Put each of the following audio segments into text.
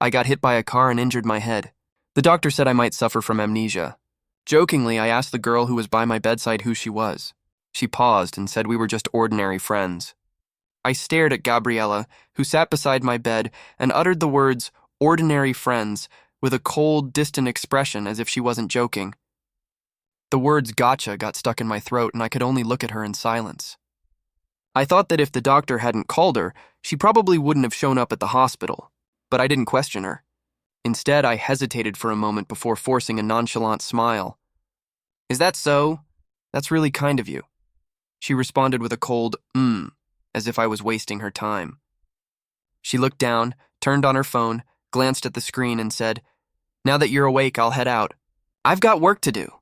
I got hit by a car and injured my head. The doctor said I might suffer from amnesia. Jokingly, I asked the girl who was by my bedside who she was. She paused and said we were just ordinary friends. I stared at Gabriela, who sat beside my bed, and uttered the words, ordinary friends, with a cold, distant expression as if she wasn't joking. The words gotcha got stuck in my throat, and I could only look at her in silence. I thought that if the doctor hadn't called her, she probably wouldn't have shown up at the hospital, but I didn't question her. Instead, I hesitated for a moment before forcing a nonchalant smile. "Is that so? That's really kind of you." She responded with a cold, as if I was wasting her time. She looked down, turned on her phone, glanced at the screen, and said, "Now that you're awake, I'll head out. I've got work to do."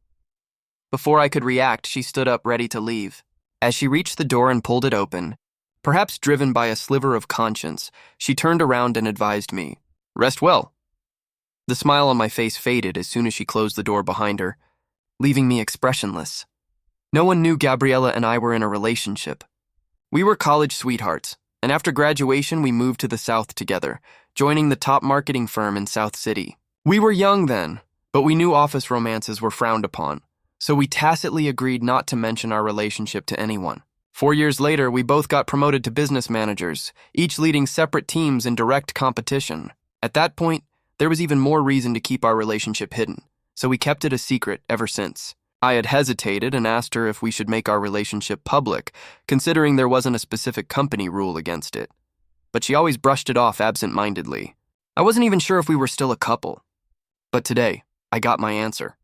Before I could react, she stood up ready to leave. As she reached the door and pulled it open, perhaps driven by a sliver of conscience, she turned around and advised me, "Rest well." The smile on my face faded as soon as she closed the door behind her, leaving me expressionless. No one knew Gabriela and I were in a relationship. We were college sweethearts, and after graduation we moved to the South together, joining the top marketing firm in South City. We were young then, but we knew office romances were frowned upon, so we tacitly agreed not to mention our relationship to anyone. 4 years later, we both got promoted to business managers, each leading separate teams in direct competition. At that point, there was even more reason to keep our relationship hidden, so we kept it a secret ever since. I had hesitated and asked her if we should make our relationship public, considering there wasn't a specific company rule against it. But she always brushed it off absent-mindedly. I wasn't even sure if we were still a couple. But today, I got my answer.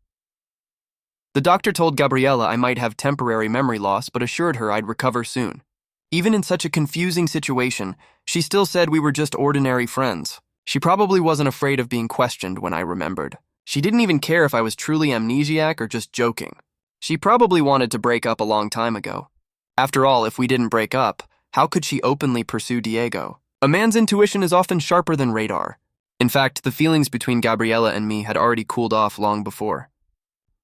The doctor told Gabriela I might have temporary memory loss, but assured her I'd recover soon. Even in such a confusing situation, she still said we were just ordinary friends. She probably wasn't afraid of being questioned when I remembered. She didn't even care if I was truly amnesiac or just joking. She probably wanted to break up a long time ago. After all, if we didn't break up, how could she openly pursue Diego? A man's intuition is often sharper than radar. In fact, the feelings between Gabriela and me had already cooled off long before.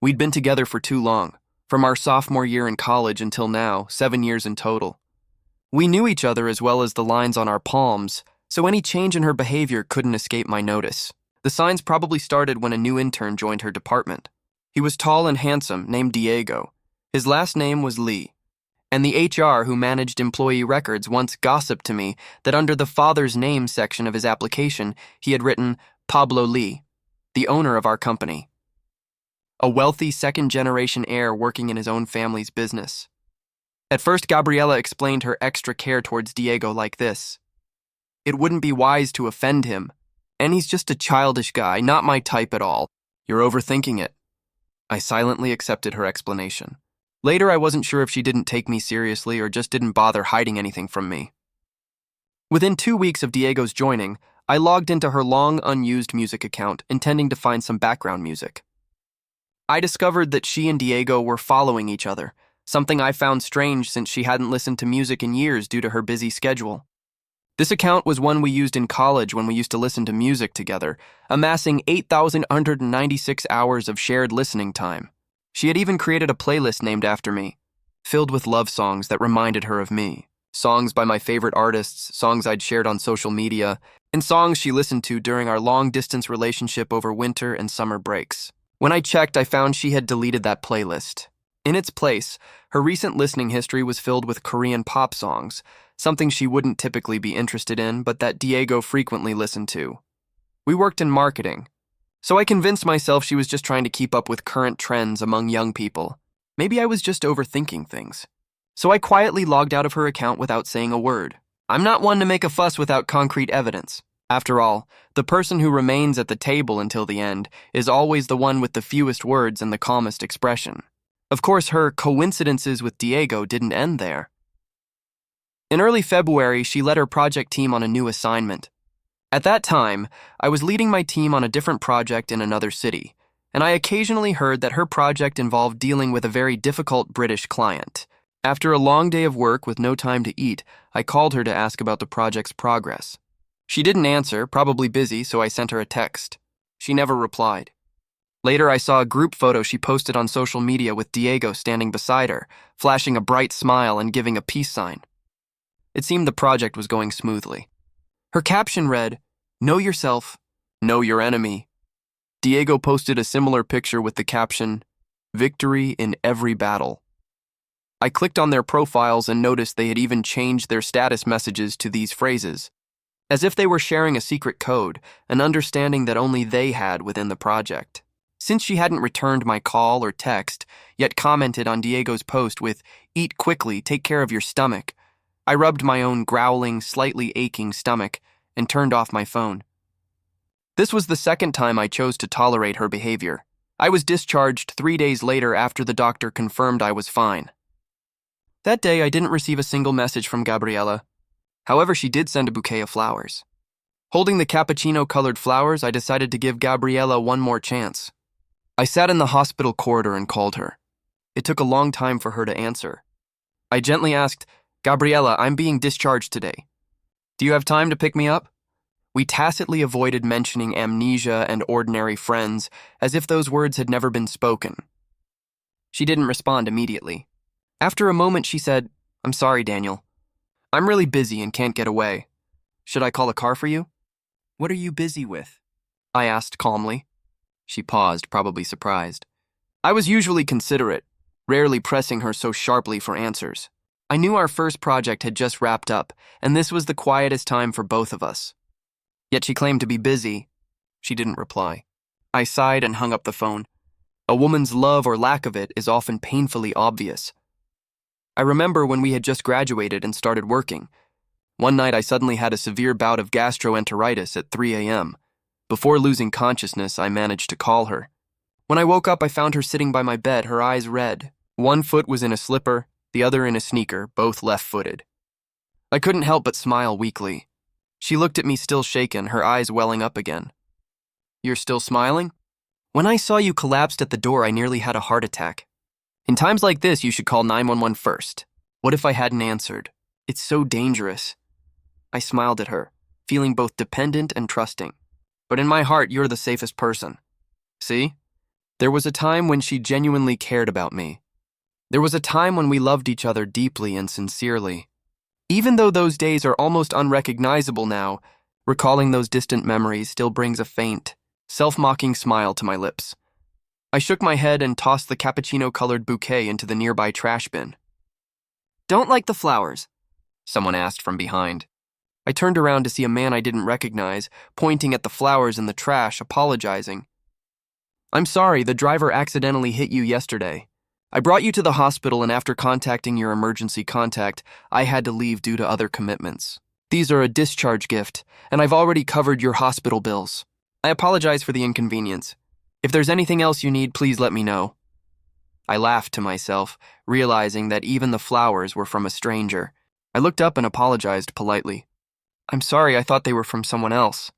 We'd been together for too long, from our sophomore year in college until now, 7 years in total. We knew each other as well as the lines on our palms, so any change in her behavior couldn't escape my notice. The signs probably started when a new intern joined her department. He was tall and handsome, named Diego. His last name was Lee. And the HR who managed employee records once gossiped to me that under the father's name section of his application, he had written Pablo Lee, the owner of our company. A wealthy second-generation heir working in his own family's business. At first, Gabriela explained her extra care towards Diego like this. "It wouldn't be wise to offend him. And he's just a childish guy, not my type at all. You're overthinking it." I silently accepted her explanation. Later, I wasn't sure if she didn't take me seriously or just didn't bother hiding anything from me. Within 2 weeks of Diego's joining, I logged into her long unused music account, intending to find some background music. I discovered that she and Diego were following each other, something I found strange since she hadn't listened to music in years due to her busy schedule. This account was one we used in college when we used to listen to music together, amassing 8,196 hours of shared listening time. She had even created a playlist named after me, filled with love songs that reminded her of me. Songs by my favorite artists, songs I'd shared on social media, and songs she listened to during our long-distance relationship over winter and summer breaks. When I checked, I found she had deleted that playlist. In its place, her recent listening history was filled with Korean pop songs, something she wouldn't typically be interested in, but that Diego frequently listened to. We worked in marketing, so I convinced myself she was just trying to keep up with current trends among young people. Maybe I was just overthinking things. So I quietly logged out of her account without saying a word. I'm not one to make a fuss without concrete evidence. After all, the person who remains at the table until the end is always the one with the fewest words and the calmest expression. Of course, her coincidences with Diego didn't end there. In early February, she led her project team on a new assignment. At that time, I was leading my team on a different project in another city, and I occasionally heard that her project involved dealing with a very difficult British client. After a long day of work with no time to eat, I called her to ask about the project's progress. She didn't answer, probably busy, so I sent her a text. She never replied. Later, I saw a group photo she posted on social media with Diego standing beside her, flashing a bright smile and giving a peace sign. It seemed the project was going smoothly. Her caption read, "Know yourself, Know your enemy. Diego posted a similar picture with the caption, "Victory in every battle." I clicked on their profiles and noticed they had even changed their status messages to these phrases, as if they were sharing a secret code, an understanding that only they had within the project. Since she hadn't returned my call or text, yet commented on Diego's post with, "Eat quickly, take care of your stomach," I rubbed my own growling, slightly aching stomach and turned off my phone. This was the second time I chose to tolerate her behavior. I was discharged 3 days later after the doctor confirmed I was fine. That day, I didn't receive a single message from Gabriela. However, she did send a bouquet of flowers. Holding the cappuccino-colored flowers, I decided to give Gabriela one more chance. I sat in the hospital corridor and called her. It took a long time for her to answer. I gently asked, "Gabriela, I'm being discharged today. Do you have time to pick me up?" We tacitly avoided mentioning amnesia and ordinary friends, as if those words had never been spoken. She didn't respond immediately. After a moment, she said, "I'm sorry, Daniel. I'm really busy and can't get away. Should I call a car for you?" "What are you busy with?" I asked calmly. She paused, probably surprised. I was usually considerate, rarely pressing her so sharply for answers. I knew our first project had just wrapped up, and this was the quietest time for both of us. Yet she claimed to be busy. She didn't reply. I sighed and hung up the phone. A woman's love or lack of it is often painfully obvious. I remember when we had just graduated and started working. One night I suddenly had a severe bout of gastroenteritis at 3 a.m. Before losing consciousness, I managed to call her. When I woke up, I found her sitting by my bed, her eyes red. One foot was in a slipper, the other in a sneaker, both left-footed. I couldn't help but smile weakly. She looked at me still shaken, her eyes welling up again. "You're still smiling? When I saw you collapsed at the door, I nearly had a heart attack. In times like this, you should call 911 first. What if I hadn't answered? It's so dangerous." I smiled at her, feeling both dependent and trusting. "But in my heart, you're the safest person. See? There was a time when she genuinely cared about me. There was a time when we loved each other deeply and sincerely. Even though those days are almost unrecognizable now, recalling those distant memories still brings a faint, self-mocking smile to my lips." I shook my head and tossed the cappuccino-colored bouquet into the nearby trash bin. "Don't like the flowers?" someone asked from behind. I turned around to see a man I didn't recognize, pointing at the flowers in the trash, apologizing. "I'm sorry, the driver accidentally hit you yesterday. I brought you to the hospital, and after contacting your emergency contact, I had to leave due to other commitments. These are a discharge gift, and I've already covered your hospital bills. I apologize for the inconvenience. If there's anything else you need, please let me know." I laughed to myself, realizing that even the flowers were from a stranger. I looked up and apologized politely. "I'm sorry, I thought they were from someone else."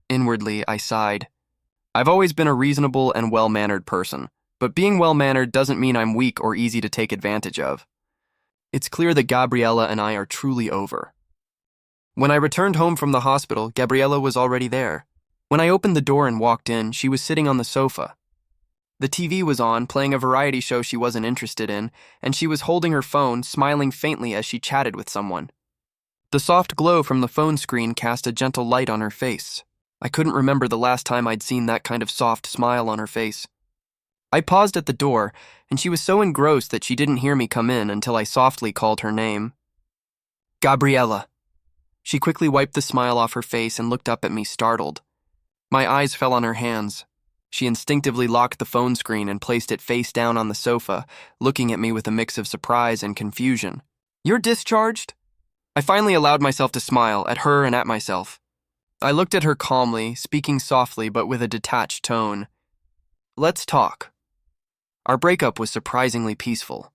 Inwardly, I sighed. I've always been a reasonable and well-mannered person, but being well-mannered doesn't mean I'm weak or easy to take advantage of. It's clear that Gabriela and I are truly over. When I returned home from the hospital, Gabriela was already there. When I opened the door and walked in, she was sitting on the sofa. The TV was on, playing a variety show she wasn't interested in, and she was holding her phone, smiling faintly as she chatted with someone. The soft glow from the phone screen cast a gentle light on her face. I couldn't remember the last time I'd seen that kind of soft smile on her face. I paused at the door, and she was so engrossed that she didn't hear me come in until I softly called her name. "Gabriela." She quickly wiped the smile off her face and looked up at me, startled. My eyes fell on her hands. She instinctively locked the phone screen and placed it face down on the sofa, looking at me with a mix of surprise and confusion. "You're discharged?" I finally allowed myself to smile, at her and at myself. I looked at her calmly, speaking softly but with a detached tone. "Let's talk." Our breakup was surprisingly peaceful.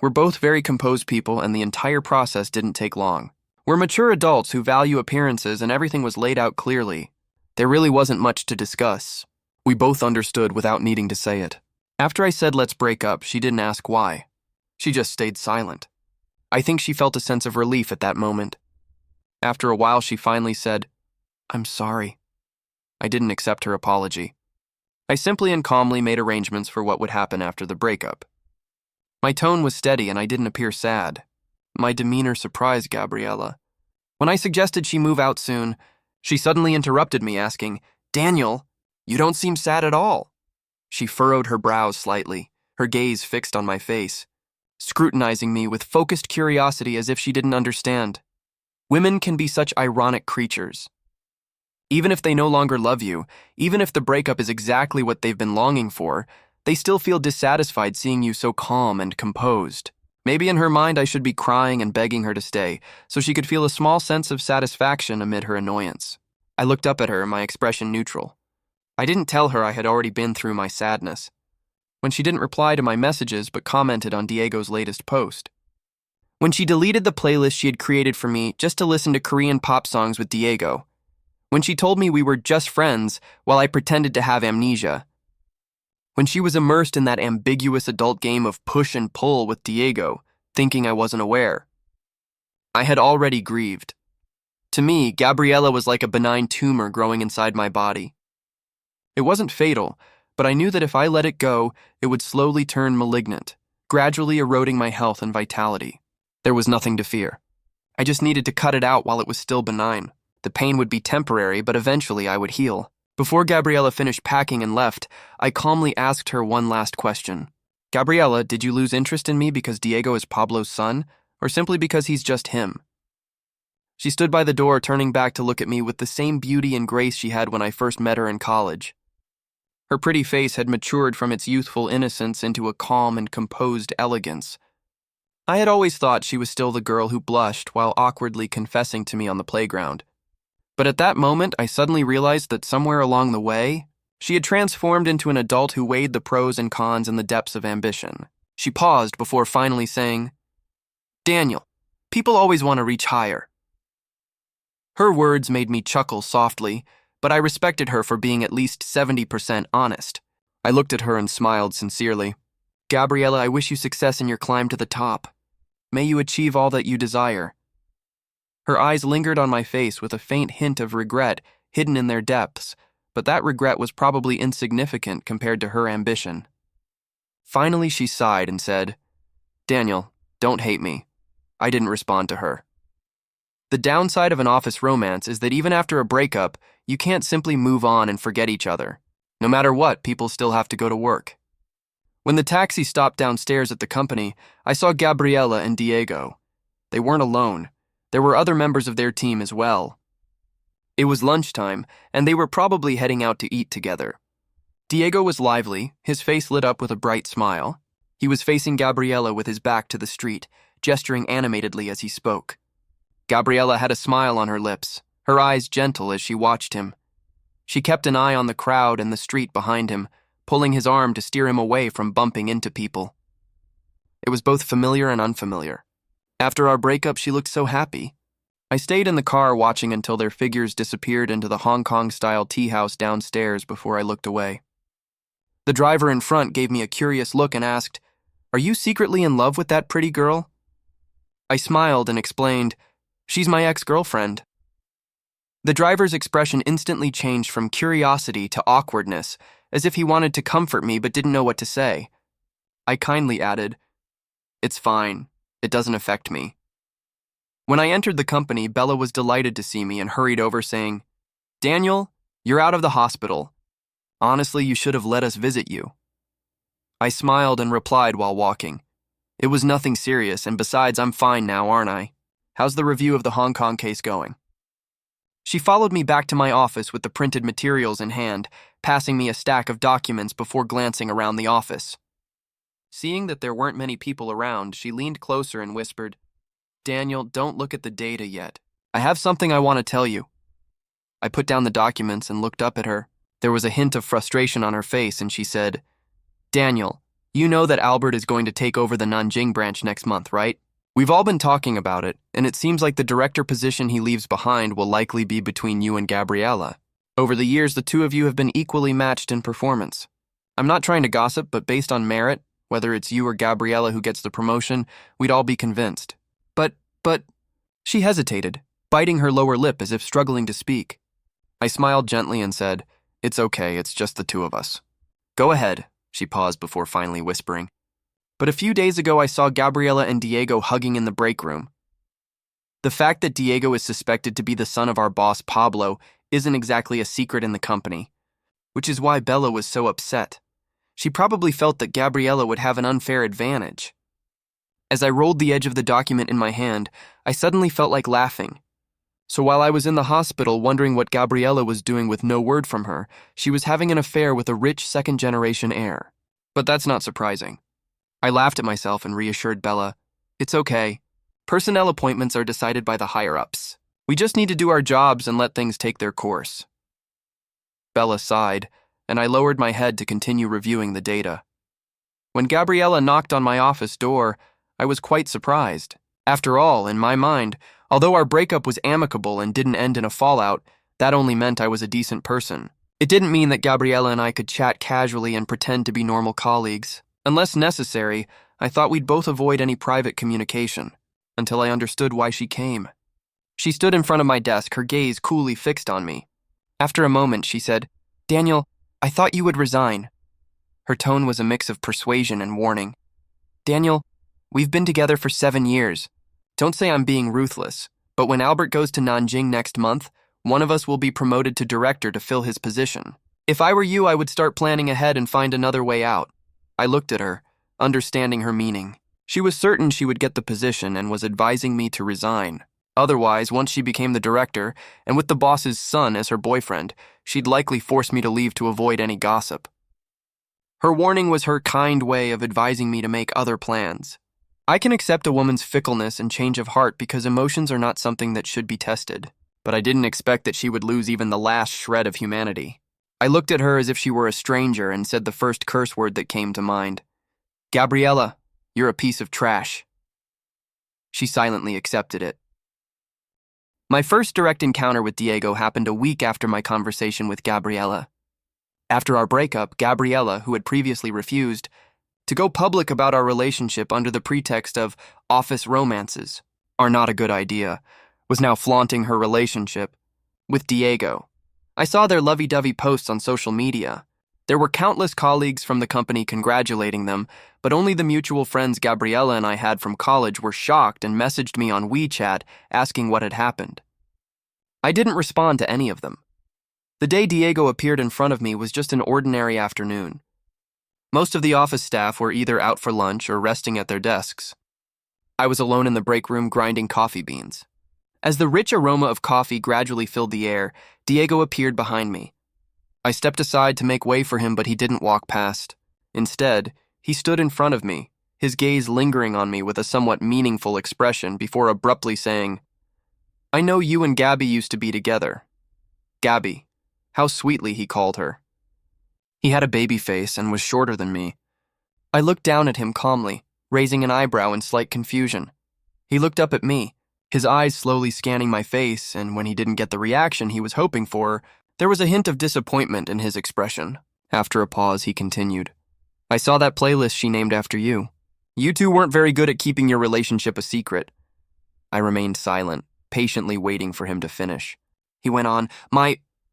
We're both very composed people, and the entire process didn't take long. We're mature adults who value appearances, and everything was laid out clearly. There really wasn't much to discuss. We both understood without needing to say it. After I said let's break up, she didn't ask why. She just stayed silent. I think she felt a sense of relief at that moment. After a while, she finally said, "I'm sorry." I didn't accept her apology. I simply and calmly made arrangements for what would happen after the breakup. My tone was steady and I didn't appear sad. My demeanor surprised Gabriela. When I suggested she move out soon, she suddenly interrupted me, asking, Daniel, you don't seem sad at all. She furrowed her brows slightly, her gaze fixed on my face, scrutinizing me with focused curiosity as if she didn't understand. Women can be such ironic creatures. Even if they no longer love you, even if the breakup is exactly what they've been longing for, they still feel dissatisfied seeing you so calm and composed. Maybe in her mind I should be crying and begging her to stay, so she could feel a small sense of satisfaction amid her annoyance. I looked up at her, my expression neutral. I didn't tell her I had already been through my sadness. When she didn't reply to my messages but commented on Diego's latest post. When she deleted the playlist she had created for me just to listen to Korean pop songs with Diego. When she told me we were just friends while I pretended to have amnesia. When she was immersed in that ambiguous adult game of push and pull with Diego, thinking I wasn't aware. I had already grieved. To me, Gabriela was like a benign tumor growing inside my body. It wasn't fatal, but I knew that if I let it go, it would slowly turn malignant, gradually eroding my health and vitality. There was nothing to fear. I just needed to cut it out while it was still benign. The pain would be temporary, but eventually I would heal. Before Gabriela finished packing and left, I calmly asked her one last question. Gabriela, did you lose interest in me because Diego is Pablo's son, or simply because he's just him? She stood by the door, turning back to look at me with the same beauty and grace she had when I first met her in college. Her pretty face had matured from its youthful innocence into a calm and composed elegance. I had always thought she was still the girl who blushed while awkwardly confessing to me on the playground. But at that moment, I suddenly realized that somewhere along the way, she had transformed into an adult who weighed the pros and cons in the depths of ambition. She paused before finally saying, Daniel, people always want to reach higher. Her words made me chuckle softly, but I respected her for being at least 70% honest. I looked at her and smiled sincerely. Gabriela, I wish you success in your climb to the top. May you achieve all that you desire. Her eyes lingered on my face with a faint hint of regret hidden in their depths, but that regret was probably insignificant compared to her ambition. Finally, she sighed and said, Daniel, don't hate me. I didn't respond to her. The downside of an office romance is that even after a breakup, you can't simply move on and forget each other. No matter what, people still have to go to work. When the taxi stopped downstairs at the company, I saw Gabriela and Diego. They weren't alone. There were other members of their team as well. It was lunchtime, and they were probably heading out to eat together. Diego was lively, his face lit up with a bright smile. He was facing Gabriela with his back to the street, gesturing animatedly as he spoke. Gabriela had a smile on her lips, her eyes gentle as she watched him. She kept an eye on the crowd and the street behind him, pulling his arm to steer him away from bumping into people. It was both familiar and unfamiliar. After our breakup, she looked so happy. I stayed in the car watching until their figures disappeared into the Hong Kong-style tea house downstairs before I looked away. The driver in front gave me a curious look and asked, Are you secretly in love with that pretty girl? I smiled and explained, She's my ex-girlfriend. The driver's expression instantly changed from curiosity to awkwardness, as if he wanted to comfort me but didn't know what to say. I kindly added, It's fine. It doesn't affect me. When I entered the company, Bella was delighted to see me and hurried over saying, Daniel, you're out of the hospital. Honestly, you should have let us visit you. I smiled and replied while walking. It was nothing serious, and besides, I'm fine now, aren't I? How's the review of the Hong Kong case going? She followed me back to my office with the printed materials in hand, passing me a stack of documents before glancing around the office. Seeing that there weren't many people around, she leaned closer and whispered, Daniel, don't look at the data yet. I have something I want to tell you. I put down the documents and looked up at her. There was a hint of frustration on her face, and she said, Daniel, you know that Albert is going to take over the Nanjing branch next month, right? We've all been talking about it, and it seems like the director position he leaves behind will likely be between you and Gabriela. Over the years, the two of you have been equally matched in performance. I'm not trying to gossip, but based on merit, whether it's you or Gabriela who gets the promotion, we'd all be convinced. But, she hesitated, biting her lower lip as if struggling to speak. I smiled gently and said, It's okay, it's just the two of us. Go ahead, she paused before finally whispering. But a few days ago I saw Gabriela and Diego hugging in the break room. The fact that Diego is suspected to be the son of our boss Pablo isn't exactly a secret in the company, which is why Bella was so upset. She probably felt that Gabriela would have an unfair advantage. As I rolled the edge of the document in my hand, I suddenly felt like laughing. So while I was in the hospital wondering what Gabriela was doing with no word from her, she was having an affair with a rich second-generation heir. But that's not surprising. I laughed at myself and reassured Bella, "It's okay. Personnel appointments are decided by the higher-ups. We just need to do our jobs and let things take their course." Bella sighed, and I lowered my head to continue reviewing the data. When Gabriela knocked on my office door, I was quite surprised. After all, in my mind, although our breakup was amicable and didn't end in a fallout, that only meant I was a decent person. It didn't mean that Gabriela and I could chat casually and pretend to be normal colleagues. Unless necessary, I thought we'd both avoid any private communication, until I understood why she came. She stood in front of my desk, her gaze coolly fixed on me. After a moment, she said, "Daniel, I thought you would resign." Her tone was a mix of persuasion and warning. "Daniel, we've been together for 7 years. Don't say I'm being ruthless, but when Albert goes to Nanjing next month, one of us will be promoted to director to fill his position. If I were you, I would start planning ahead and find another way out." I looked at her, understanding her meaning. She was certain she would get the position and was advising me to resign. Otherwise, once she became the director, and with the boss's son as her boyfriend, she'd likely force me to leave to avoid any gossip. Her warning was her kind way of advising me to make other plans. I can accept a woman's fickleness and change of heart because emotions are not something that should be tested, but I didn't expect that she would lose even the last shred of humanity. I looked at her as if she were a stranger and said the first curse word that came to mind. "Gabriela, you're a piece of trash." She silently accepted it. My first direct encounter with Diego happened a week after my conversation with Gabriela. After our breakup, Gabriela, who had previously refused to go public about our relationship under the pretext of office romances are not a good idea, was now flaunting her relationship with Diego. I saw their lovey-dovey posts on social media. There were countless colleagues from the company congratulating them, but only the mutual friends Gabriela and I had from college were shocked and messaged me on WeChat asking what had happened. I didn't respond to any of them. The day Diego appeared in front of me was just an ordinary afternoon. Most of the office staff were either out for lunch or resting at their desks. I was alone in the break room grinding coffee beans. As the rich aroma of coffee gradually filled the air, Diego appeared behind me. I stepped aside to make way for him, but he didn't walk past. Instead, he stood in front of me, his gaze lingering on me with a somewhat meaningful expression before abruptly saying, "I know you and Gabby used to be together." Gabby. How sweetly he called her. He had a baby face and was shorter than me. I looked down at him calmly, raising an eyebrow in slight confusion. He looked up at me, his eyes slowly scanning my face, and when he didn't get the reaction he was hoping for, there was a hint of disappointment in his expression. After a pause, he continued, "I saw that playlist she named after you. You two weren't very good at keeping your relationship a secret." I remained silent, patiently waiting for him to finish. He went on,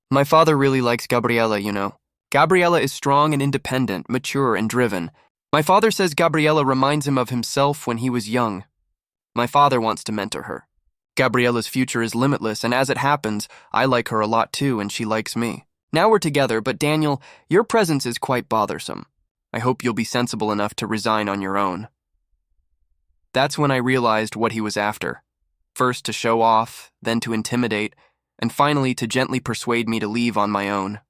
My father really likes Gabriela, you know. Gabriela is strong and independent, mature and driven. My father says Gabriela reminds him of himself when he was young. My father wants to mentor her. Gabriela's future is limitless, and as it happens, I like her a lot too, and she likes me. Now we're together, but Daniel, your presence is quite bothersome. I hope you'll be sensible enough to resign on your own." That's when I realized what he was after. First to show off, then to intimidate, and finally to gently persuade me to leave on my own.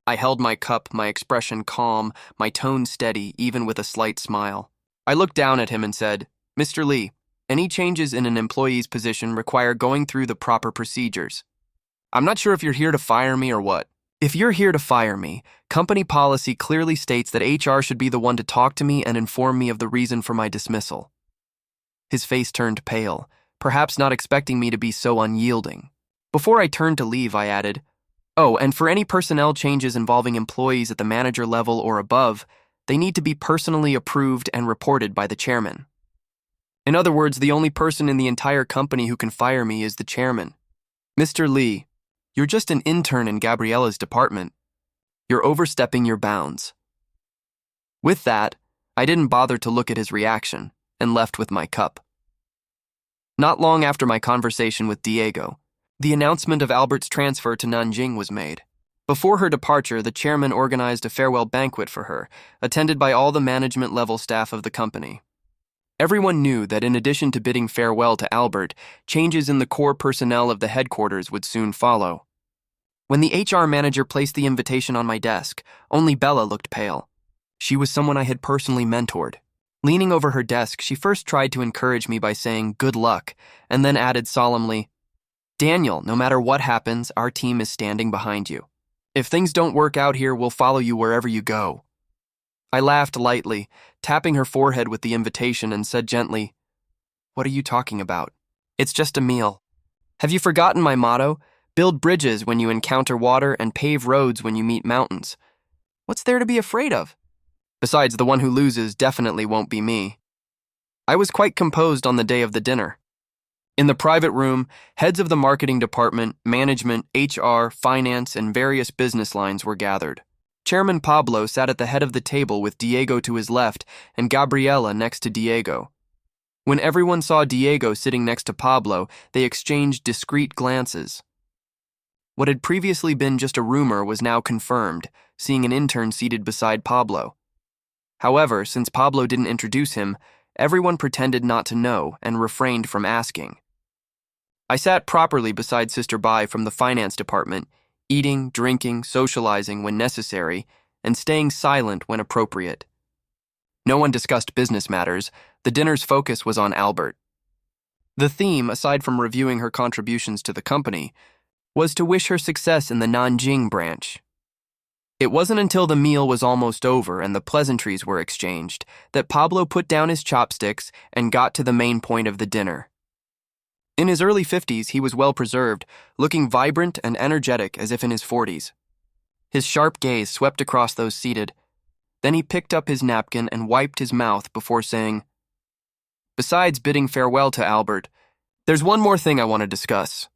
I held my cup, my expression calm, my tone steady, even with a slight smile. I looked down at him and said, "Mr. Lee, any changes in an employee's position require going through the proper procedures. I'm not sure if you're here to fire me or what. If you're here to fire me, company policy clearly states that HR should be the one to talk to me and inform me of the reason for my dismissal." His face turned pale, perhaps not expecting me to be so unyielding. Before I turned to leave, I added, "Oh, and for any personnel changes involving employees at the manager level or above, they need to be personally approved and reported by the chairman. In other words, the only person in the entire company who can fire me is the chairman. Mr. Lee, you're just an intern in Gabriela's department. You're overstepping your bounds." With that, I didn't bother to look at his reaction and left with my cup. Not long after my conversation with Diego, The announcement of Albert's transfer to Nanjing was made. Before her departure, the chairman organized a farewell banquet for her, attended by all the management-level staff of the company. Everyone knew that in addition to bidding farewell to Albert, changes in the core personnel of the headquarters would soon follow. When the HR manager placed the invitation on my desk, only Bella looked pale. She was someone I had personally mentored. Leaning over her desk, she first tried to encourage me by saying, "Good luck," and then added solemnly, "Daniel, no matter what happens, our team is standing behind you. If things don't work out here, we'll follow you wherever you go." I laughed lightly, tapping her forehead with the invitation, and said gently, "What are you talking about? It's just a meal. Have you forgotten my motto? Build bridges when you encounter water and pave roads when you meet mountains. What's there to be afraid of? Besides, the one who loses definitely won't be me." I was quite composed on the day of the dinner. In the private room, heads of the marketing department, management, HR, finance, and various business lines were gathered. Chairman Pablo sat at the head of the table with Diego to his left and Gabriela next to Diego. When everyone saw Diego sitting next to Pablo, they exchanged discreet glances. What had previously been just a rumor was now confirmed, seeing an intern seated beside Pablo. However, since Pablo didn't introduce him, everyone pretended not to know and refrained from asking. I sat properly beside Sister Bai from the finance department, eating, drinking, socializing when necessary, and staying silent when appropriate. No one discussed business matters. The dinner's focus was on Albert. The theme, aside from reviewing her contributions to the company, was to wish her success in the Nanjing branch. It wasn't until the meal was almost over and the pleasantries were exchanged that Pablo put down his chopsticks and got to the main point of the dinner. In his early 50s, he was well preserved, looking vibrant and energetic as if in his 40s. His sharp gaze swept across those seated. Then he picked up his napkin and wiped his mouth before saying, "Besides bidding farewell to Albert, there's one more thing I want to discuss."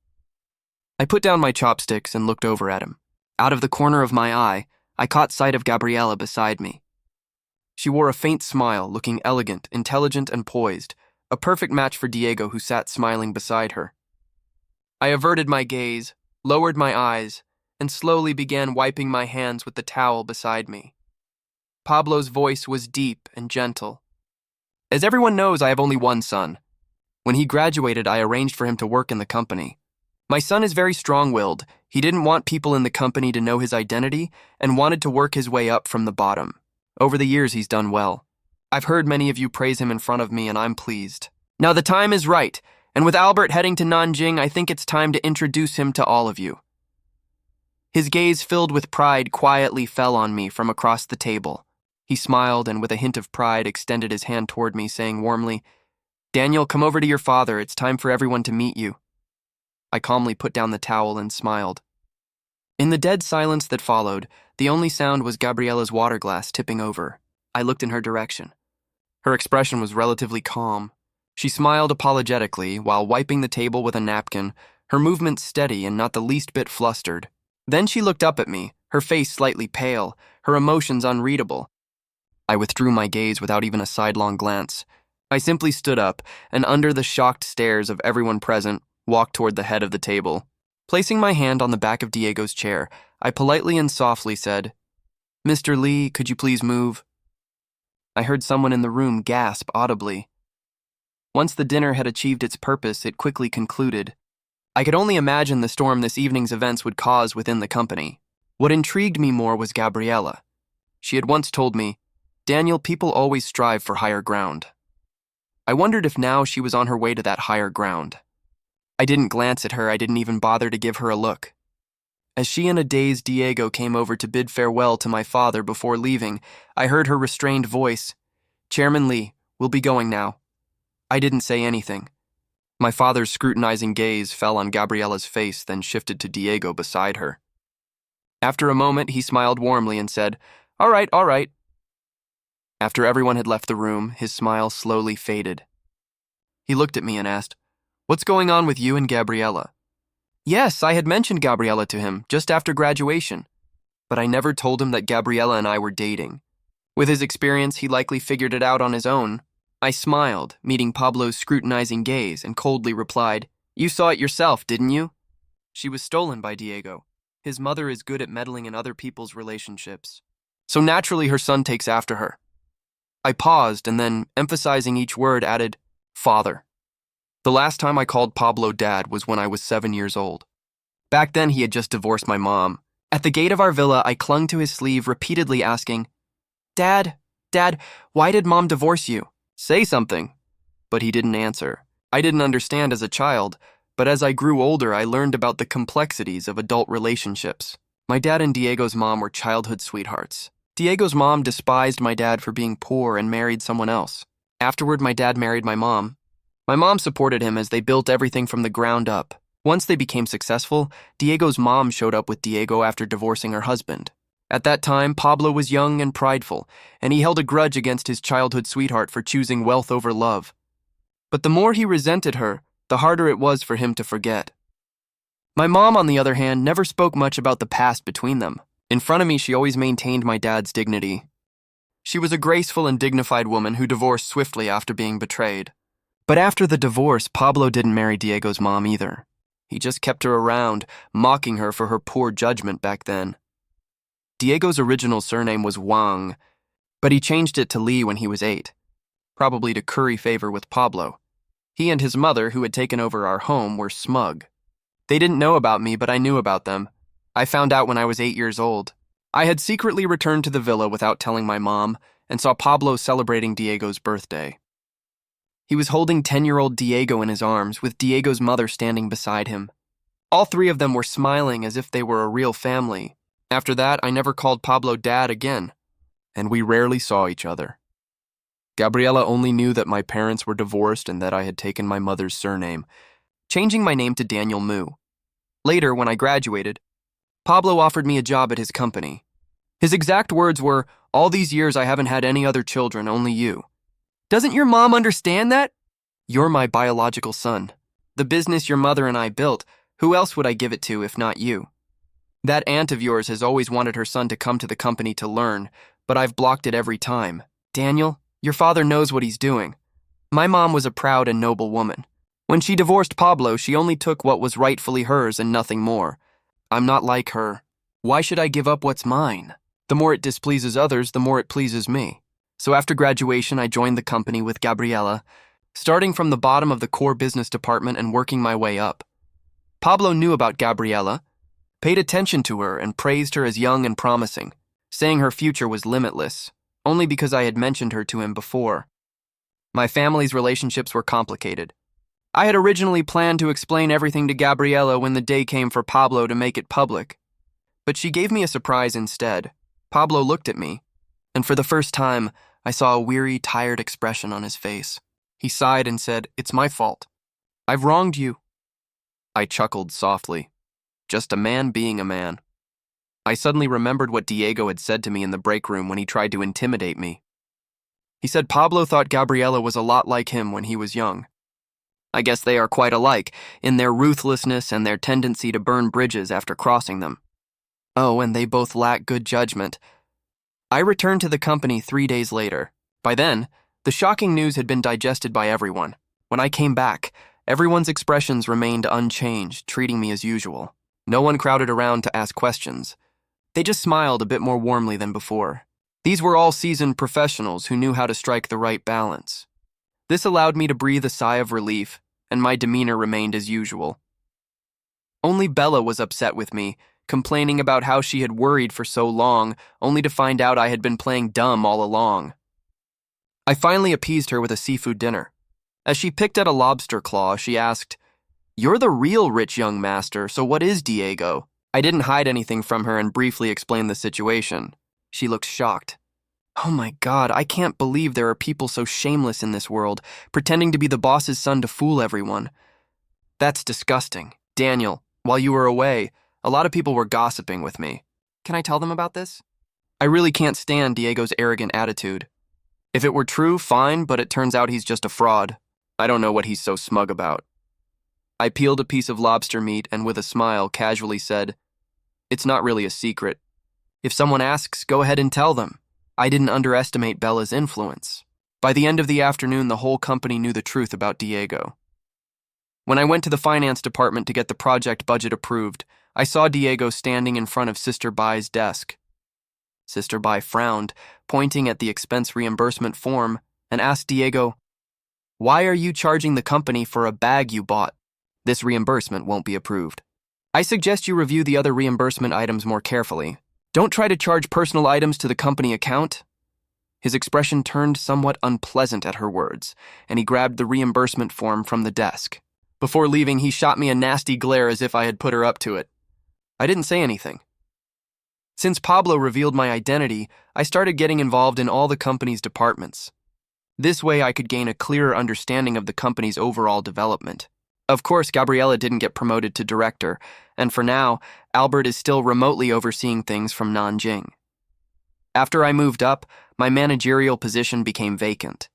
I put down my chopsticks and looked over at him. Out of the corner of my eye, I caught sight of Gabriela beside me. She wore a faint smile, looking elegant, intelligent, and poised, a perfect match for Diego, who sat smiling beside her. I averted my gaze, lowered my eyes, and slowly began wiping my hands with the towel beside me. Pablo's voice was deep and gentle. "As everyone knows, I have only one son. When he graduated, I arranged for him to work in the company. My son is very strong-willed. He didn't want people in the company to know his identity and wanted to work his way up from the bottom. Over the years, he's done well. I've heard many of you praise him in front of me, and I'm pleased. Now the time is right, and with Albert heading to Nanjing, I think it's time to introduce him to all of you." His gaze, filled with pride, quietly fell on me from across the table. He smiled and with a hint of pride extended his hand toward me, saying warmly, "Daniel, come over to your father. It's time for everyone to meet you." I calmly put down the towel and smiled. In the dead silence that followed, the only sound was Gabriela's water glass tipping over. I looked in her direction. Her expression was relatively calm. She smiled apologetically while wiping the table with a napkin, her movements steady and not the least bit flustered. Then she looked up at me, her face slightly pale, her emotions unreadable. I withdrew my gaze without even a sidelong glance. I simply stood up and, under the shocked stares of everyone present, walked toward the head of the table. Placing my hand on the back of Diego's chair, I politely and softly said, "Mr. Lee, could you please move?" I heard someone in the room gasp audibly. Once the dinner had achieved its purpose, it quickly concluded. I could only imagine the storm this evening's events would cause within the company. What intrigued me more was Gabriela. She had once told me, "Daniel, people always strive for higher ground." I wondered if now she was on her way to that higher ground. I didn't glance at her, I didn't even bother to give her a look. As she and a dazed Diego came over to bid farewell to my father before leaving, I heard her restrained voice, "Chairman Lee, we'll be going now." I didn't say anything. My father's scrutinizing gaze fell on Gabriela's face, then shifted to Diego beside her. After a moment, he smiled warmly and said, All right, all right." After everyone had left the room, his smile slowly faded. He looked at me and asked, "What's going on with you and Gabriela?" Yes, I had mentioned Gabriela to him just after graduation, but I never told him that Gabriela and I were dating. With his experience, he likely figured it out on his own. I smiled, meeting Pablo's scrutinizing gaze, and coldly replied, "You saw it yourself, didn't you?" She was stolen by Diego. His mother is good at meddling in other people's relationships. So naturally, her son takes after her. I paused and then, emphasizing each word, added, father. The last time I called Pablo dad was when I was 7 years old. Back then, he had just divorced my mom. At the gate of our villa, I clung to his sleeve, repeatedly asking, Dad, why did Mom divorce you? Say something. But he didn't answer. I didn't understand as a child, but as I grew older, I learned about the complexities of adult relationships. My dad and Diego's mom were childhood sweethearts. Diego's mom despised my dad for being poor and married someone else. Afterward, my dad married my mom. My mom supported him as they built everything from the ground up. Once they became successful, Diego's mom showed up with Diego after divorcing her husband. At that time, Pablo was young and prideful, and he held a grudge against his childhood sweetheart for choosing wealth over love. But the more he resented her, the harder it was for him to forget. My mom, on the other hand, never spoke much about the past between them. In front of me, she always maintained my dad's dignity. She was a graceful and dignified woman who divorced swiftly after being betrayed. But after the divorce, Pablo didn't marry Diego's mom either. He just kept her around, mocking her for her poor judgment back then. Diego's original surname was Wang, but he changed it to Lee when he was 8, probably to curry favor with Pablo. He and his mother, who had taken over our home, were smug. They didn't know about me, but I knew about them. I found out when I was 8 years old. I had secretly returned to the villa without telling my mom and saw Pablo celebrating Diego's birthday. He was holding 10-year-old Diego in his arms, with Diego's mother standing beside him. All three of them were smiling as if they were a real family. After that, I never called Pablo dad again, and we rarely saw each other. Gabriela only knew that my parents were divorced and that I had taken my mother's surname, changing my name to Daniel Moo. Later, when I graduated, Pablo offered me a job at his company. His exact words were, "All these years I haven't had any other children, only you. Doesn't your mom understand that? You're my biological son. The business your mother and I built, who else would I give it to if not you? That aunt of yours has always wanted her son to come to the company to learn, but I've blocked it every time. Daniel, your father knows what he's doing. My mom was a proud and noble woman. When she divorced Pablo, she only took what was rightfully hers and nothing more. I'm not like her. Why should I give up what's mine? The more it displeases others, the more it pleases me. So after graduation, I joined the company with Gabriela, starting from the bottom of the core business department and working my way up. Pablo knew about Gabriela, paid attention to her, and praised her as young and promising, saying her future was limitless, only because I had mentioned her to him before. My family's relationships were complicated. I had originally planned to explain everything to Gabriela when the day came for Pablo to make it public. But she gave me a surprise instead. Pablo looked at me, and for the first time, I saw a weary, tired expression on his face. He sighed and said, "It's my fault. I've wronged you." I chuckled softly. Just a man being a man. I suddenly remembered what Diego had said to me in the break room when he tried to intimidate me. He said Pablo thought Gabriela was a lot like him when he was young. I guess they are quite alike in their ruthlessness and their tendency to burn bridges after crossing them. Oh, and they both lack good judgment. I returned to the company 3 days later. By then, the shocking news had been digested by everyone. When I came back, everyone's expressions remained unchanged, treating me as usual. No one crowded around to ask questions. They just smiled a bit more warmly than before. These were all seasoned professionals who knew how to strike the right balance. This allowed me to breathe a sigh of relief, and my demeanor remained as usual. Only Bella was upset with me, complaining about how she had worried for so long, only to find out I had been playing dumb all along. I finally appeased her with a seafood dinner. As she picked at a lobster claw, she asked, "You're the real rich young master, so what is Diego?" I didn't hide anything from her and briefly explained the situation. She looked shocked. Oh my God, I can't believe there are people so shameless in this world, pretending to be the boss's son to fool everyone. That's disgusting. Daniel, while you were away, a lot of people were gossiping with me. Can I tell them about this? I really can't stand Diego's arrogant attitude. If it were true, fine, but it turns out he's just a fraud. I don't know what he's so smug about. I peeled a piece of lobster meat and with a smile casually said, "It's not really a secret. If someone asks, go ahead and tell them." I didn't underestimate Bella's influence. By the end of the afternoon, the whole company knew the truth about Diego. When I went to the finance department to get the project budget approved, I saw Diego standing in front of Sister Bai's desk. Sister Bai frowned, pointing at the expense reimbursement form, and asked Diego, "Why are you charging the company for a bag you bought? This reimbursement won't be approved. I suggest you review the other reimbursement items more carefully. Don't try to charge personal items to the company account." His expression turned somewhat unpleasant at her words, and he grabbed the reimbursement form from the desk. Before leaving, he shot me a nasty glare as if I had put her up to it. I didn't say anything. Since Pablo revealed my identity, I started getting involved in all the company's departments. This way I could gain a clearer understanding of the company's overall development. Of course, Gabriela didn't get promoted to director, and for now, Albert is still remotely overseeing things from Nanjing. After I moved up, my managerial position became vacant.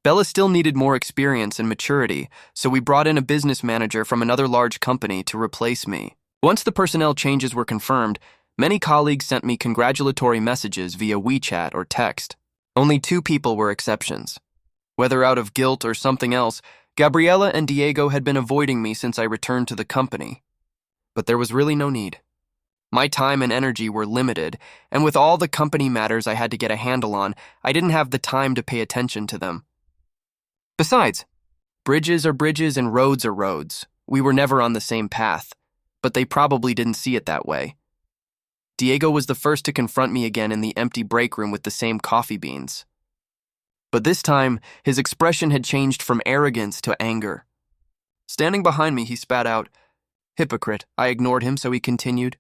Bella still needed more experience and maturity, so we brought in a business manager from another large company to replace me. Once the personnel changes were confirmed, many colleagues sent me congratulatory messages via WeChat or text. Only 2 people were exceptions. Whether out of guilt or something else, Gabriela and Diego had been avoiding me since I returned to the company. But there was really no need. My time and energy were limited, and with all the company matters I had to get a handle on, I didn't have the time to pay attention to them. Besides, bridges are bridges and roads are roads. We were never on the same path, but they probably didn't see it that way. Diego was the first to confront me again in the empty break room with the same coffee beans. But this time, his expression had changed from arrogance to anger. Standing behind me, he spat out, "Hypocrite." I ignored him, so he continued,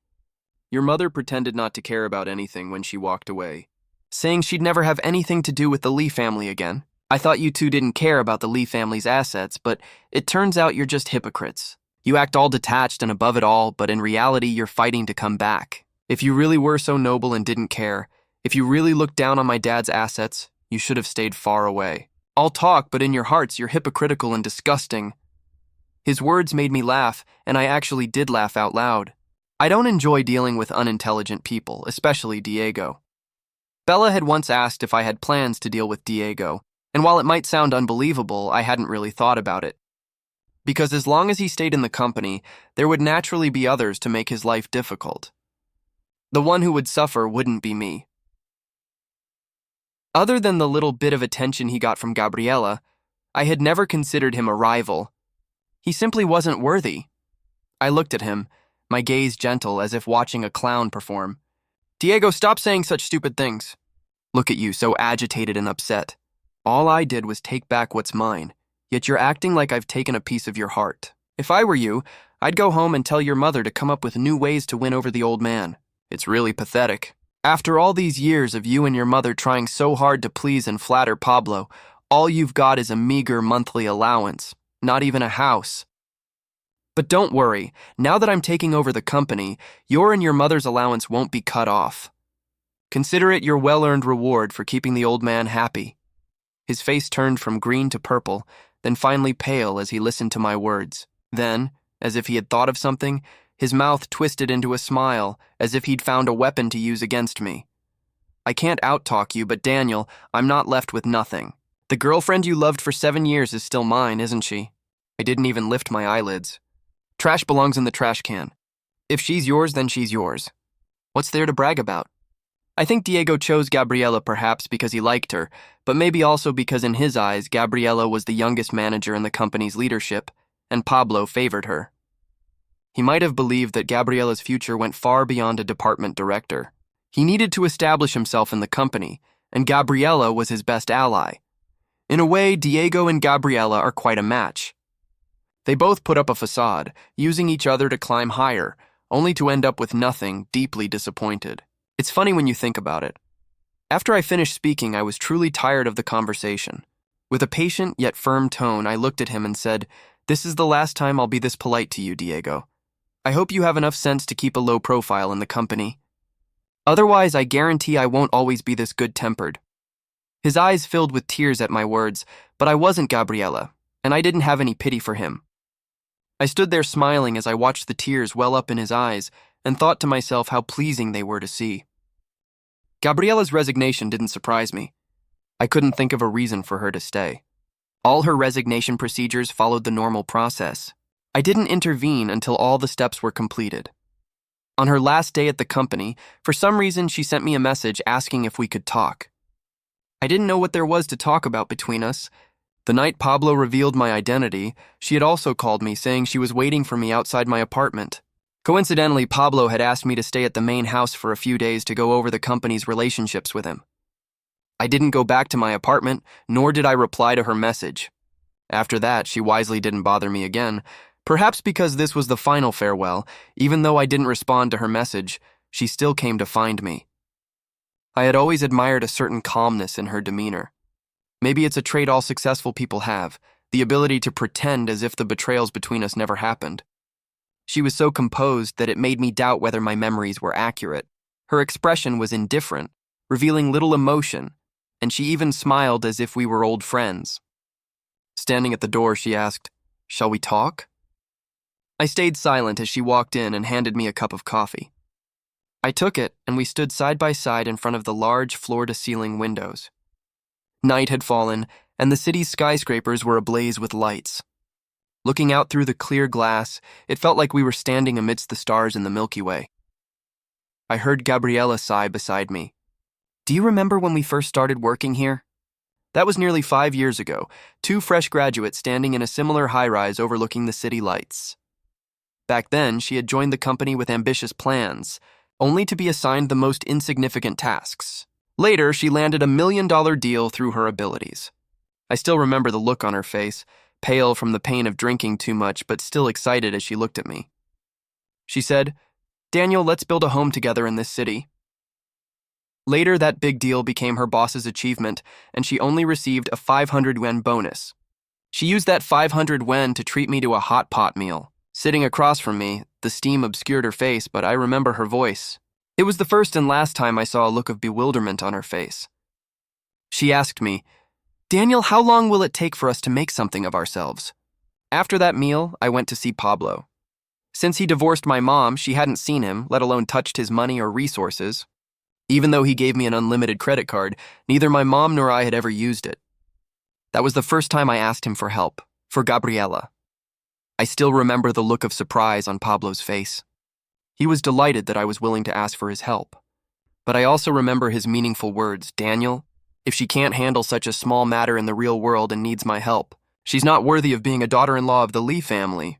"Your mother pretended not to care about anything when she walked away, saying she'd never have anything to do with the Lee family again. I thought you two didn't care about the Lee family's assets, but it turns out you're just hypocrites. You act all detached and above it all, but in reality, you're fighting to come back. If you really were so noble and didn't care, if you really looked down on my dad's assets, you should have stayed far away. All talk, but in your hearts, you're hypocritical and disgusting." His words made me laugh, and I actually did laugh out loud. I don't enjoy dealing with unintelligent people, especially Diego. Bella had once asked if I had plans to deal with Diego, and while it might sound unbelievable, I hadn't really thought about it. Because as long as he stayed in the company, there would naturally be others to make his life difficult. The one who would suffer wouldn't be me. Other than the little bit of attention he got from Gabriela, I had never considered him a rival. He simply wasn't worthy. I looked at him, my gaze gentle as if watching a clown perform. "Diego, stop saying such stupid things. Look at you, so agitated and upset. All I did was take back what's mine, yet you're acting like I've taken a piece of your heart. If I were you, I'd go home and tell your mother to come up with new ways to win over the old man. It's really pathetic. After all these years of you and your mother trying so hard to please and flatter Pablo, all you've got is a meager monthly allowance, not even a house. But don't worry, now that I'm taking over the company, your and your mother's allowance won't be cut off. Consider it your well-earned reward for keeping the old man happy." His face turned from green to purple, then finally pale as he listened to my words. Then, as if he had thought of something, his mouth twisted into a smile, as if he'd found a weapon to use against me. "I can't out-talk you, but Daniel, I'm not left with nothing. The girlfriend you loved for 7 years is still mine, isn't she?" I didn't even lift my eyelids. "Trash belongs in the trash can. If she's yours, then she's yours. What's there to brag about?" I think Diego chose Gabriela perhaps because he liked her, but maybe also because in his eyes, Gabriela was the youngest manager in the company's leadership, and Pablo favored her. He might have believed that Gabriela's future went far beyond a department director. He needed to establish himself in the company, and Gabriela was his best ally. In a way, Diego and Gabriela are quite a match. They both put up a facade, using each other to climb higher, only to end up with nothing, deeply disappointed. It's funny when you think about it. After I finished speaking, I was truly tired of the conversation. With a patient yet firm tone, I looked at him and said, "This is the last time I'll be this polite to you, Diego. I hope you have enough sense to keep a low profile in the company. Otherwise, I guarantee I won't always be this good-tempered." His eyes filled with tears at my words, but I wasn't Gabriela, and I didn't have any pity for him. I stood there smiling as I watched the tears well up in his eyes and thought to myself how pleasing they were to see. Gabriela's resignation didn't surprise me. I couldn't think of a reason for her to stay. All her resignation procedures followed the normal process. I didn't intervene until all the steps were completed. On her last day at the company, for some reason she sent me a message asking if we could talk. I didn't know what there was to talk about between us. The night Pablo revealed my identity, she had also called me saying she was waiting for me outside my apartment. Coincidentally, Pablo had asked me to stay at the main house for a few days to go over the company's relationships with him. I didn't go back to my apartment, nor did I reply to her message. After that, she wisely didn't bother me again. Perhaps because this was the final farewell, even though I didn't respond to her message, she still came to find me. I had always admired a certain calmness in her demeanor. Maybe it's a trait all successful people have, the ability to pretend as if the betrayals between us never happened. She was so composed that it made me doubt whether my memories were accurate. Her expression was indifferent, revealing little emotion, and she even smiled as if we were old friends. Standing at the door, she asked, "Shall we talk?" I stayed silent as she walked in and handed me a cup of coffee. I took it, and we stood side by side in front of the large floor-to-ceiling windows. Night had fallen, and the city's skyscrapers were ablaze with lights. Looking out through the clear glass, it felt like we were standing amidst the stars in the Milky Way. I heard Gabriela sigh beside me. "Do you remember when we first started working here?" That was nearly 5 years ago, 2 fresh graduates standing in a similar high-rise overlooking the city lights. Back then, she had joined the company with ambitious plans, only to be assigned the most insignificant tasks. Later, she landed a $1 million deal through her abilities. I still remember the look on her face, pale from the pain of drinking too much, but still excited as she looked at me. She said, "Daniel, let's build a home together in this city." Later, that big deal became her boss's achievement, and she only received a 500 yuan bonus. She used that 500 yuan to treat me to a hot pot meal. Sitting across from me, the steam obscured her face, but I remember her voice. It was the first and last time I saw a look of bewilderment on her face. She asked me, "Daniel, how long will it take for us to make something of ourselves?" After that meal, I went to see Pablo. Since he divorced my mom, she hadn't seen him, let alone touched his money or resources. Even though he gave me an unlimited credit card, neither my mom nor I had ever used it. That was the first time I asked him for help, for Gabriela. I still remember the look of surprise on Pablo's face. He was delighted that I was willing to ask for his help. But I also remember his meaningful words, "Daniel, if she can't handle such a small matter in the real world and needs my help, she's not worthy of being a daughter-in-law of the Lee family."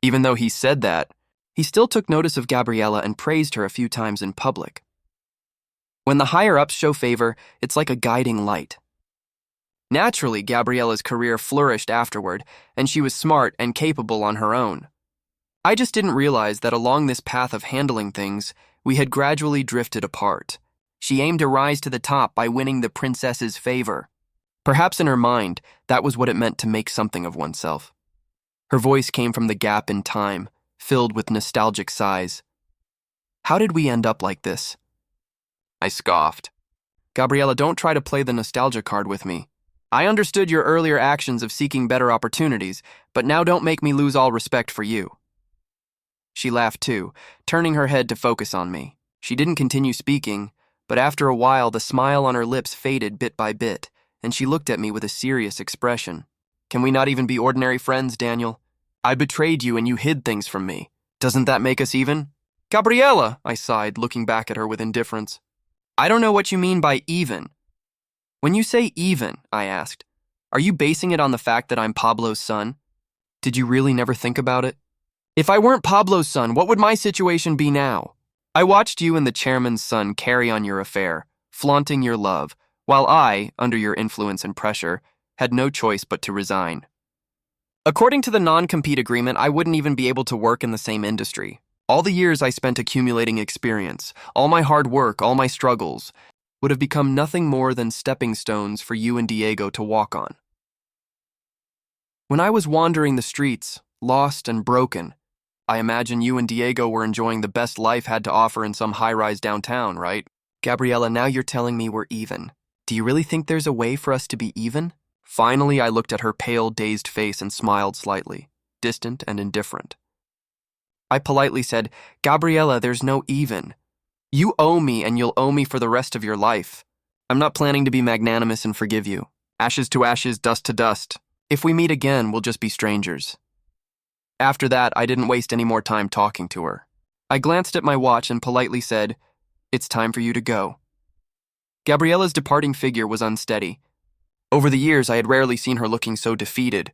Even though he said that, he still took notice of Gabriela and praised her a few times in public. When the higher-ups show favor, it's like a guiding light. Naturally, Gabriela's career flourished afterward, and she was smart and capable on her own. I just didn't realize that along this path of handling things, we had gradually drifted apart. She aimed to rise to the top by winning the princess's favor. Perhaps in her mind, that was what it meant to make something of oneself. Her voice came from the gap in time, filled with nostalgic sighs. "How did we end up like this?" I scoffed. "Gabriela, don't try to play the nostalgia card with me. I understood your earlier actions of seeking better opportunities, but now don't make me lose all respect for you." She laughed too, turning her head to focus on me. She didn't continue speaking, but after a while the smile on her lips faded bit by bit, and she looked at me with a serious expression. "Can we not even be ordinary friends, Daniel? I betrayed you and you hid things from me. Doesn't that make us even?" "Gabriela," I sighed, looking back at her with indifference. "I don't know what you mean by even." "When you say even," I asked, "are you basing it on the fact that I'm Pablo's son? Did you really never think about it? If I weren't Pablo's son, what would my situation be now? I watched you and the chairman's son carry on your affair, flaunting your love, while I, under your influence and pressure, had no choice but to resign. According to the non-compete agreement, I wouldn't even be able to work in the same industry. All the years I spent accumulating experience, all my hard work, all my struggles, would have become nothing more than stepping stones for you and Diego to walk on. When I was wandering the streets, lost and broken, I imagine you and Diego were enjoying the best life had to offer in some high-rise downtown, right? Gabriela, now you're telling me we're even. Do you really think there's a way for us to be even?" Finally, I looked at her pale, dazed face and smiled slightly, distant and indifferent. I politely said, "Gabriela, there's no even. You owe me and you'll owe me for the rest of your life. I'm not planning to be magnanimous and forgive you. Ashes to ashes, dust to dust. If we meet again, we'll just be strangers." After that, I didn't waste any more time talking to her. I glanced at my watch and politely said, "It's time for you to go." Gabriela's departing figure was unsteady. Over the years, I had rarely seen her looking so defeated,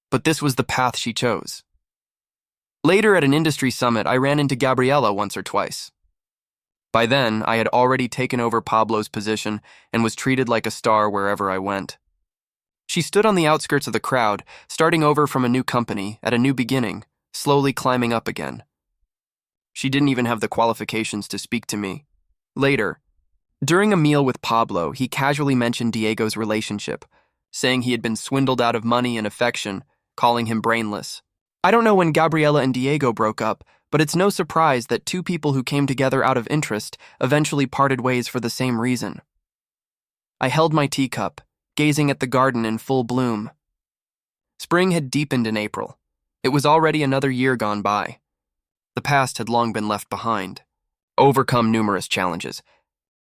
but this was the path she chose. Later at an industry summit, I ran into Gabriela once or twice. By then, I had already taken over Pablo's position and was treated like a star wherever I went. She stood on the outskirts of the crowd, starting over from a new company, at a new beginning, slowly climbing up again. She didn't even have the qualifications to speak to me. Later, during a meal with Pablo, he casually mentioned Diego's relationship, saying he had been swindled out of money and affection, calling him brainless. I don't know when Gabriela and Diego broke up, but it's no surprise that two people who came together out of interest eventually parted ways for the same reason. I held my teacup, gazing at the garden in full bloom. Spring had deepened in April. It was already another year gone by. The past had long been left behind. Overcome numerous challenges,